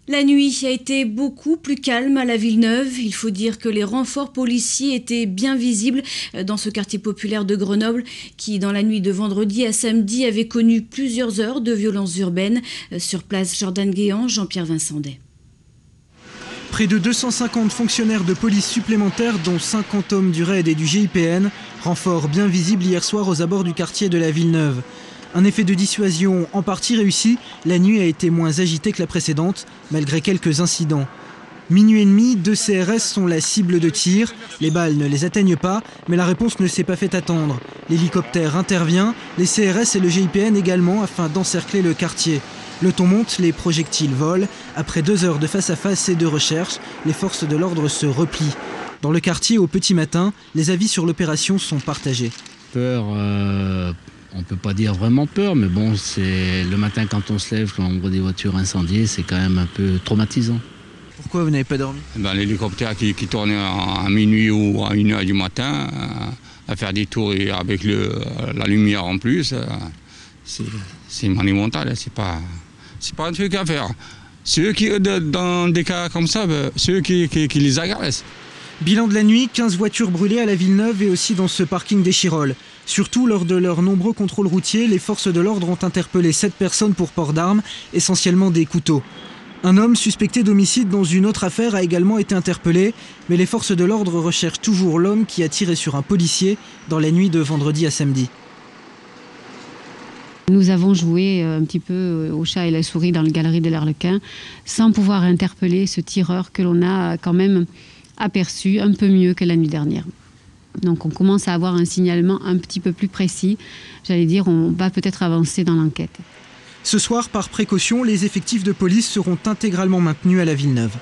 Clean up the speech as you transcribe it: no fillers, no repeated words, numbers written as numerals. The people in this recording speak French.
La nuit a été beaucoup plus calme à la Villeneuve. Il faut dire que les renforts policiers étaient bien visibles dans ce quartier populaire de Grenoble qui, dans la nuit de vendredi à samedi, avait connu plusieurs heures de violences urbaines. Sur place, Jordan Guéant, Jean-Pierre Vincendet. Près de 250 fonctionnaires de police supplémentaires, dont 50 hommes du RAID et du GIPN, renfort bien visible hier soir aux abords du quartier de la Villeneuve. Un effet de dissuasion en partie réussi, la nuit a été moins agitée que la précédente, malgré quelques incidents. Minuit et demi, 2 CRS sont la cible de tir. Les balles ne les atteignent pas, mais la réponse ne s'est pas fait attendre. L'hélicoptère intervient, les CRS et le GIPN également, afin d'encercler le quartier. Le ton monte, les projectiles volent. Après 2 heures de face-à-face et de recherche, les forces de l'ordre se replient. Dans le quartier, au petit matin, les avis sur l'opération sont partagés. Peur, on ne peut pas dire vraiment peur, mais bon, c'est le matin quand on se lève, quand on voit des voitures incendiées, c'est quand même un peu traumatisant. Pourquoi vous n'avez pas dormi? L'hélicoptère qui tournait à minuit ou à 1 heure du matin, à faire des tours et avec la lumière en plus, c'est monumental, c'est pas un truc à faire. Ceux qui, dans des cas comme ça, ceux qui les agressent. Bilan de la nuit, 15 voitures brûlées à la Villeneuve et aussi dans ce parking des Chirolles. Surtout lors de leurs nombreux contrôles routiers, les forces de l'ordre ont interpellé 7 personnes pour port d'armes, essentiellement des couteaux. Un homme suspecté d'homicide dans une autre affaire a également été interpellé, mais les forces de l'ordre recherchent toujours l'homme qui a tiré sur un policier dans la nuit de vendredi à samedi. Nous avons joué un petit peu au chat et la souris dans la galerie de l'Arlequin, sans pouvoir interpeller ce tireur que l'on a quand même aperçu un peu mieux que la nuit dernière. Donc on commence à avoir un signalement un petit peu plus précis. J'allais dire, on va peut-être avancer dans l'enquête. Ce soir, par précaution, les effectifs de police seront intégralement maintenus à la Villeneuve.